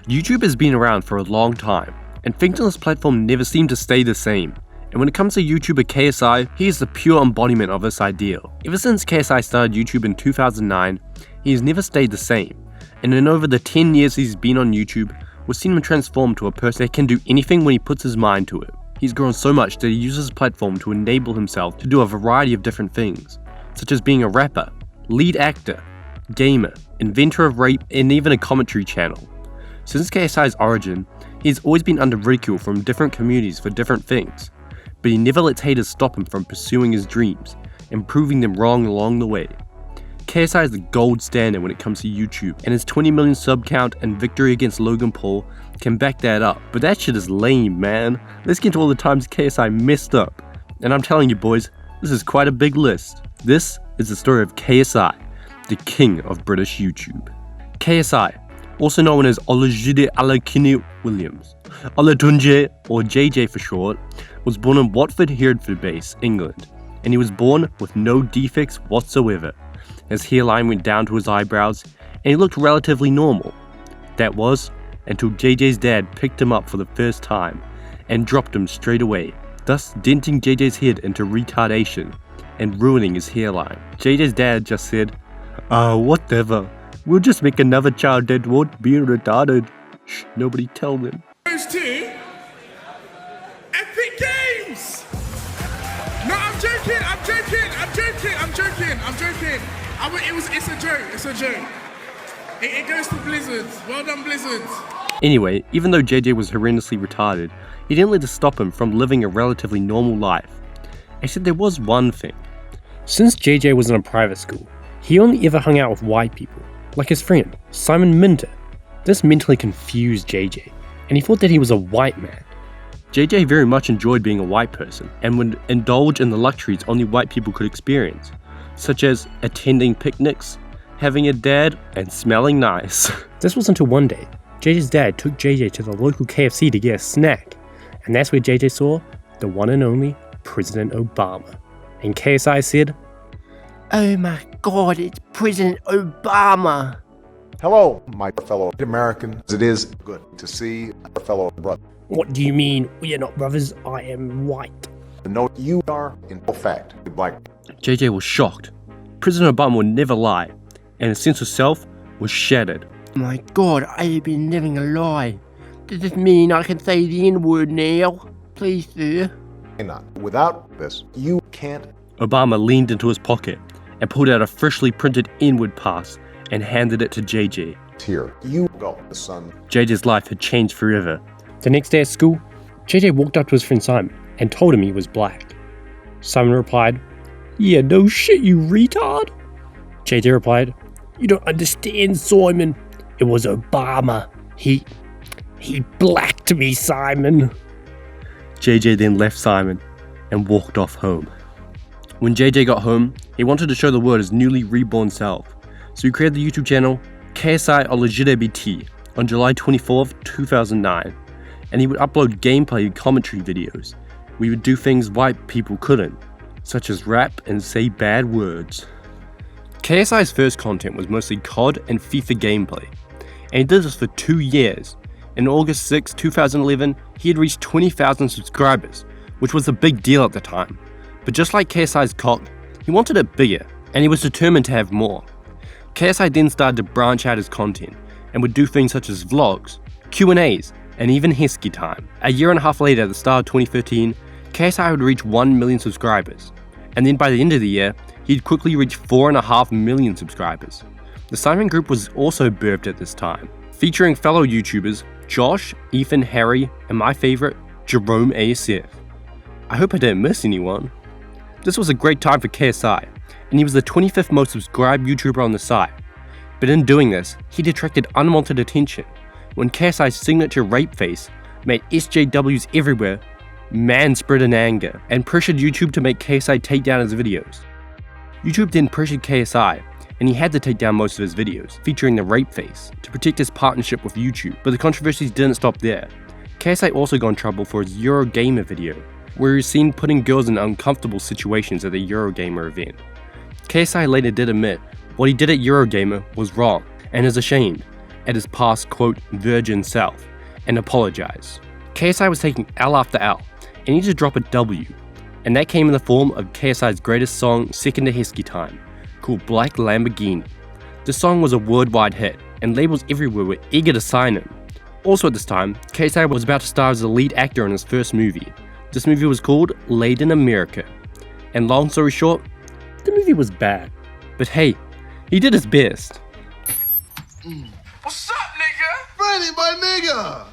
YouTube has been around for a long time, and things on this platform never seem to stay the same. And when it comes to YouTuber KSI, he is the pure embodiment of this ideal. Ever since KSI started YouTube in 2009, he has never stayed the same. And in over the 10 years he's been on YouTube, we've seen him transform to a person that can do anything when he puts his mind to it. He's grown so much that he uses his platform to enable himself to do a variety of different things, such as being a rapper, lead actor, gamer, inventor of rape, and even a commentary channel. Since KSI's origin, he has always been under ridicule from different communities for different things, but he never lets haters stop him from pursuing his dreams and proving them wrong along the way. KSI is the gold standard when it comes to YouTube, and his 20 million sub count and victory against Logan Paul can back that up. But that shit is lame, man. Let's get to all the times KSI messed up. And I'm telling you boys, this is quite a big list. This is the story of KSI, the king of British YouTube. KSI, also known as Olajide Alakini Williams, Olatunji, or JJ for short, was born in Watford, Hereford Base, England, and he was born with no defects whatsoever. His hairline went down to his eyebrows, and he looked relatively normal. That was until JJ's dad picked him up for the first time and dropped him straight away, thus denting JJ's head into retardation and ruining his hairline. JJ's dad just said, whatever, we'll just make another child that won't be retarded. Shh, nobody tell them. Those two epic games! No, I'm joking. It's a joke. It goes to Blizzards. Well done, Blizzards. Anyway, even though JJ was horrendously retarded, he didn't let it stop him from living a relatively normal life. Except there was one thing. Since JJ was in a private school, he only ever hung out with white people, like his friend, Simon Minter. This mentally confused JJ, and he thought that he was a white man. JJ very much enjoyed being a white person, and would indulge in the luxuries only white people could experience, such as attending picnics, having a dad, and smelling nice. This was until one day, JJ's dad took JJ to the local KFC to get a snack, and that's where JJ saw the one and only President Obama. And KSI said, "Oh my god, it's President Obama." Hello, my fellow Americans. It is good to see our fellow brother. What do you mean, we are not brothers? I am white. No, you are, in fact, black. JJ was shocked. President Obama would never lie, and his sense of self was shattered. My god, I have been living a lie. Does this mean I can say the N-word now? Please, sir. Not. Without this, you can't. Obama leaned into his pocket and pulled out a freshly printed N-word pass and handed it to JJ. Here, you go, son. JJ's life had changed forever. The next day at school, JJ walked up to his friend Simon and told him he was black. Simon replied, "Yeah, no shit, you retard." JJ replied, "You don't understand, Simon. It was Obama. He blacked me, Simon." JJ then left Simon and walked off home. When JJ got home, he wanted to show the world his newly reborn self, so he created the YouTube channel KSI Olajide BT on July 24th, 2009, and he would upload gameplay and commentary videos. We would do things white people couldn't, such as rap and say bad words. KSI's first content was mostly COD and FIFA gameplay, and he did this for 2 years. In August 6, 2011, he had reached 20,000 subscribers, which was a big deal at the time. But just like KSI's cock, he wanted it bigger, and he was determined to have more. KSI then started to branch out his content, and would do things such as vlogs, Q&As, and even Hesky time. A year and a half later, at the start of 2013, KSI would reach 1 million subscribers, and then by the end of the year, he'd quickly reach 4.5 million subscribers. The Simon Group was also birthed at this time, featuring fellow YouTubers Josh, Ethan, Harry, and my favorite, Jerome ASF. I hope I didn't miss anyone. This was a great time for KSI, and he was the 25th most subscribed YouTuber on the site. But in doing this, he attracted unwanted attention when KSI's signature rape face made SJWs everywhere man spread in anger and pressured YouTube to make KSI take down his videos. YouTube then pressured KSI, and he had to take down most of his videos featuring the rape face to protect his partnership with YouTube, but the controversies didn't stop there. KSI also got in trouble for his Eurogamer video, where he was seen putting girls in uncomfortable situations at the Eurogamer event. KSI later did admit what he did at Eurogamer was wrong and is ashamed, at his past, quote, virgin self and apologize. KSI was taking L after L and needed to drop a W, and that came in the form of KSI's greatest song, second to Heskey Time, called Black Lamborghini. The song was a worldwide hit, and labels everywhere were eager to sign him. Also at this time, KSI was about to star as the lead actor in his first movie. This movie was called Laid in America, and long story short, the movie was bad. But hey, he did his best. What's up, nigga? Freddie, my nigga!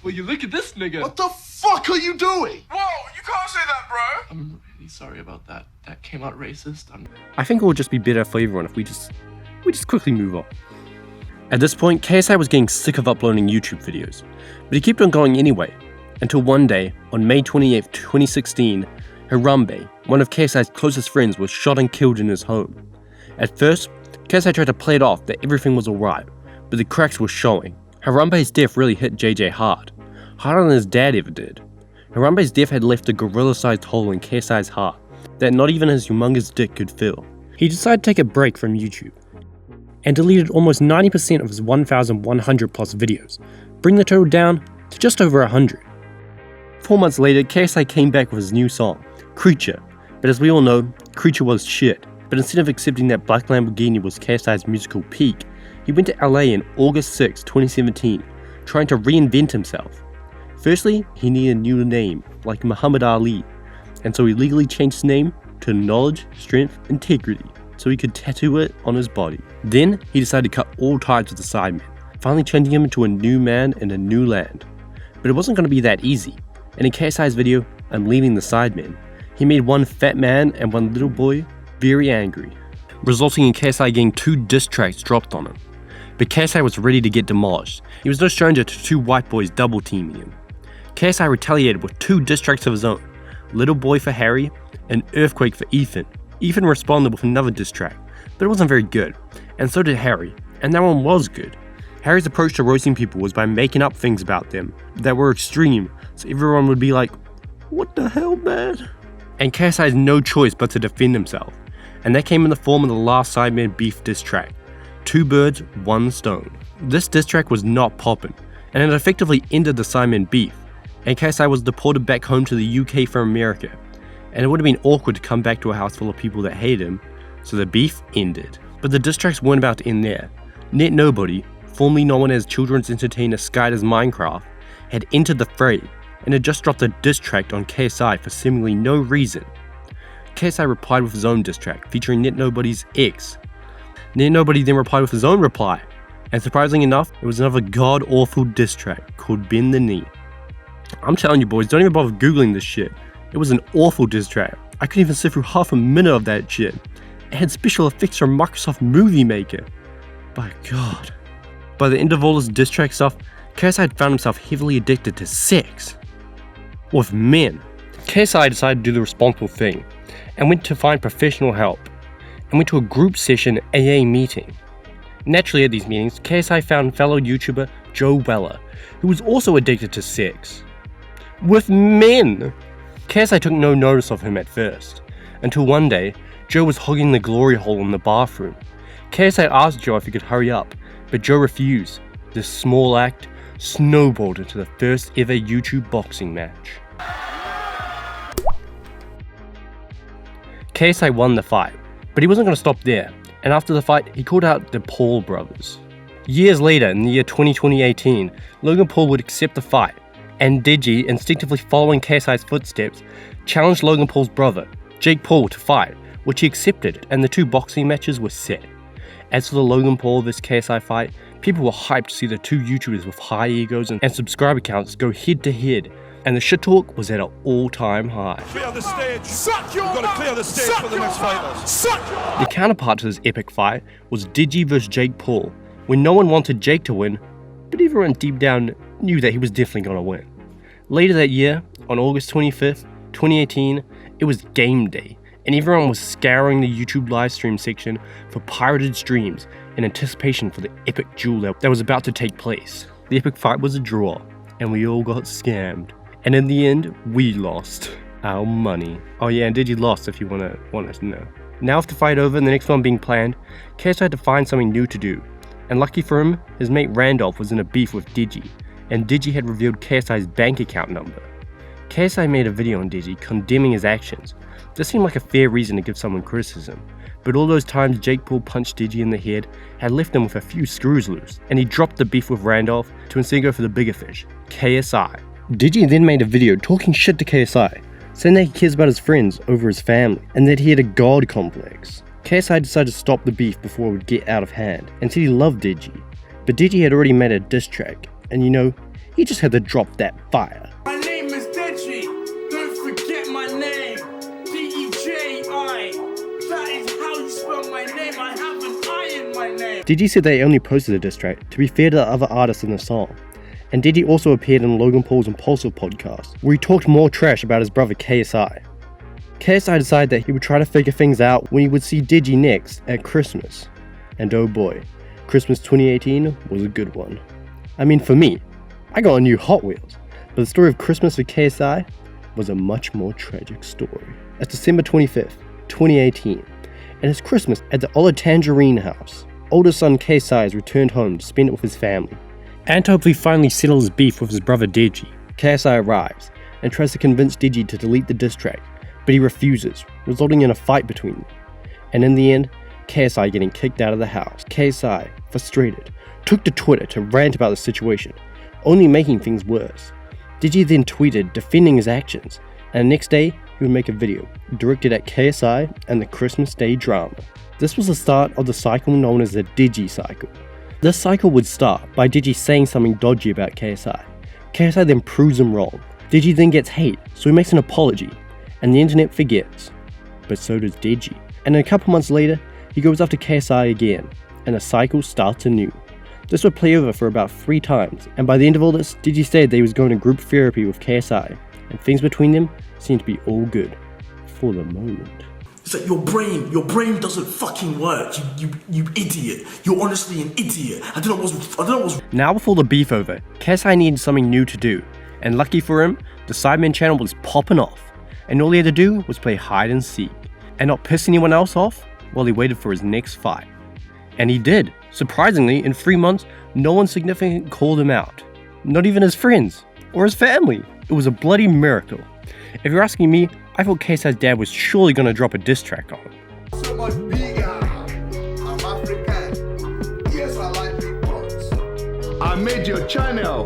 Well, you look at this nigga. What the fuck are you doing? Whoa, you can't say that, bro. I'm really sorry about that. That came out racist. I think it would just be better for everyone if we just quickly move on. At this point, KSI was getting sick of uploading YouTube videos, but he kept on going anyway, until one day, on May 28, 2016, Harambee, one of KSI's closest friends, was shot and killed in his home. At first, KSI tried to play it off that everything was alright, but the cracks were showing. Harambee's death really hit JJ hard, harder than his dad ever did. Harambee's death had left a gorilla-sized hole in KSI's heart that not even his humongous dick could fill. He decided to take a break from YouTube, and deleted almost 90% of his 1,100 plus videos, bringing the total down to just over 100. 4 months later, KSI came back with his new song, Creature, but as we all know, Creature was shit. But instead of accepting that Black Lamborghini was KSI's musical peak, he went to LA in August 6, 2017, trying to reinvent himself. Firstly, he needed a new name, like Muhammad Ali, and so he legally changed his name to Knowledge, Strength, Integrity, so he could tattoo it on his body. Then, he decided to cut all ties with the Sidemen, finally changing him into a new man in a new land. But it wasn't going to be that easy, and in KSI's video, I'm Leaving the Sidemen, he made one fat man and one little boy very angry, resulting in KSI getting 2 diss tracks dropped on him. But KSI was ready to get demolished. He was no stranger to 2 white boys double teaming him. KSI retaliated with 2 diss tracks of his own, Little Boy for Harry and Earthquake for Ethan. Ethan responded with another diss track, but it wasn't very good, and so did Harry, and that one was good. Harry's approach to roasting people was by making up things about them that were extreme, so everyone would be like, what the hell, man? And KSI had no choice but to defend himself, and that came in the form of the last Sidemen beef diss track, 2 birds, 1 stone. This diss track was not poppin', and it effectively ended the Sidemen beef, and KSI was deported back home to the UK from America, and it would have been awkward to come back to a house full of people that hate him, so the beef ended. But the diss tracks weren't about to end there. Net Nobody, formerly known as children's entertainer Sky Does Minecraft, had entered the fray, and had just dropped a diss track on KSI for seemingly no reason. KSI replied with his own diss track, featuring Net Nobody's ex. Net Nobody then replied with his own reply, and surprisingly enough, it was another god-awful diss track called Bend the Knee. I'm telling you boys, don't even bother googling this shit. It was an awful diss track. I couldn't even sit through half a minute of that shit. It had special effects from Microsoft Movie Maker. By God. By the end of all this diss track stuff, KSI had found himself heavily addicted to sex. With men. KSI decided to do the responsible thing, and went to find professional help, and went to a group session AA meeting. Naturally at these meetings, KSI found fellow YouTuber Joe Weller, who was also addicted to sex. With men! KSI took no notice of him at first, until one day, Joe was hogging the glory hole in the bathroom. KSI asked Joe if he could hurry up, but Joe refused. This small act snowballed into the first ever YouTube boxing match. KSI won the fight, but he wasn't going to stop there, and after the fight, he called out the Paul brothers. Years later, in the year 2018, Logan Paul would accept the fight, and Digi, instinctively following KSI's footsteps, challenged Logan Paul's brother, Jake Paul, to fight, which he accepted, and the 2 boxing matches were set. As for the Logan Paul vs KSI fight, people were hyped to see the 2 YouTubers with high egos and subscriber counts go head to head, and the shit talk was at an all-time high. Clear the stage. Suck your You've got to clear the stage for the next fighters. The counterpart to this epic fight was Digi vs Jake Paul, when no one wanted Jake to win, but everyone deep down knew that he was definitely going to win. Later that year, on August 25th, 2018, it was game day, and everyone was scouring the YouTube livestream section for pirated streams in anticipation for the epic duel that was about to take place. The epic fight was a draw, and we all got scammed. And in the end, we lost our money. Oh yeah, and Digi lost if you want us to know. Now with the fight over and the next one being planned, KSI had to find something new to do. And lucky for him, his mate Randolph was in a beef with Digi, and Digi had revealed KSI's bank account number. KSI made a video on Digi condemning his actions. This seemed like a fair reason to give someone criticism, but all those times Jake Paul punched Digi in the head had left him with a few screws loose, and he dropped the beef with Randolph to instead go for the bigger fish, KSI. Digi then made a video talking shit to KSI, saying that he cares about his friends over his family, and that he had a god complex. KSI decided to stop the beef before it would get out of hand, and said he loved Digi, but Digi had already made a diss track, and he just had to drop that fire. My name is Digi. Don't forget my name. D-E-J-I. That is how you spell my name. I have an I in my name. Digi said they only posted the diss track to be fair to the other artists in the song. And Digi also appeared in Logan Paul's Impulsive podcast, where he talked more trash about his brother KSI. KSI decided that he would try to figure things out when he would see Digi next at Christmas. And oh boy, Christmas 2018 was a good one. I mean, for me, I got a new Hot Wheels, but the story of Christmas for KSI was a much more tragic story. It's December 25th, 2018, and it's Christmas at the Ola Tangerine house. Older son KSI has returned home to spend it with his family, and to hopefully finally settle his beef with his brother Digi. KSI arrives and tries to convince Digi to delete the diss track, but he refuses, resulting in a fight between them. And in the end, KSI getting kicked out of the house. KSI, frustrated, took to Twitter to rant about the situation, only making things worse. Digi then tweeted defending his actions, and the next day he would make a video directed at KSI and the Christmas Day drama. This was the start of the cycle known as the Digi cycle. This cycle would start by Digi saying something dodgy about KSI. KSI then proves him wrong. Digi then gets hate, so he makes an apology, and the internet forgets. But so does Digi. And a couple months later, he goes after KSI again, and the cycle starts anew. This would play over for about 3 times, and by the end of all this, Digi said that he was going to group therapy with KSI, and things between them seemed to be all good, for the moment. It's like your brain doesn't fucking work. You idiot. You're honestly an idiot. I don't know what's. Now with all the beef over, KSI needed something new to do, and lucky for him, the Sidemen channel was popping off, and all he had to do was play hide and seek, and not piss anyone else off while he waited for his next fight. And he did. Surprisingly, in 3 months, no one significant called him out. Not even his friends, or his family. It was a bloody miracle. If you're asking me, I thought KSI's dad was surely going to drop a diss track on him. So much bigger. I'm African. Yes, I like big butts. I made your channel.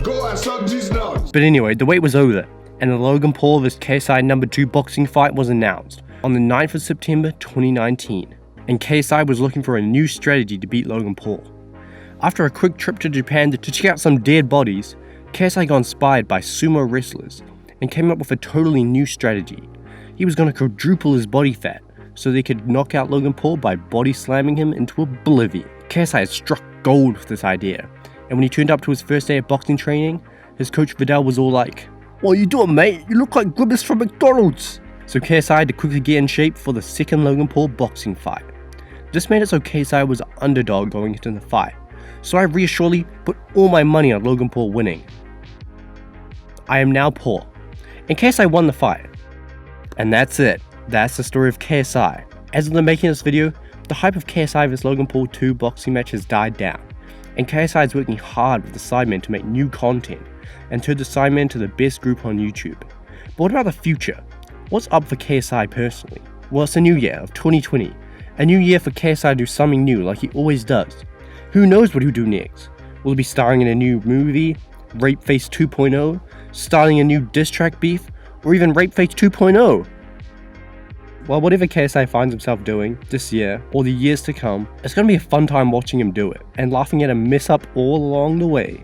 Go and suck these nuts. But anyway, the wait was over, and the Logan Paul vs KSI number 2 boxing fight was announced on the 9th of September 2019. And KSI was looking for a new strategy to beat Logan Paul. After a quick trip to Japan to check out some dead bodies, KSI got inspired by sumo wrestlers and came up with a totally new strategy. He was going to quadruple his body fat so they could knock out Logan Paul by body slamming him into oblivion. KSI had struck gold with this idea, and when he turned up to his first day of boxing training, his coach Vidal was all like, "What are you doing, mate? You look like Grimace from McDonald's." So KSI had to quickly get in shape for the second Logan Paul boxing fight. This made it so KSI was an underdog going into the fight, so I reassuredly put all my money on Logan Paul winning. I am now poor, and KSI won the fight. And that's it. That's the story of KSI. As of the making of this video, the hype of KSI vs Logan Paul 2 boxing match has died down, and KSI is working hard with the Sidemen to make new content and turn the Sidemen into the best group on YouTube. But what about the future? What's up for KSI personally? Well, it's a new year of 2020. A new year for KSI to do something new like he always does. Who knows what he'll do next? Will he be starring in a new movie, Rape Face 2.0, starting a new diss track beef, or even Rape Face 2.0? Well, whatever KSI finds himself doing this year or the years to come, it's going to be a fun time watching him do it and laughing at him mess up all along the way.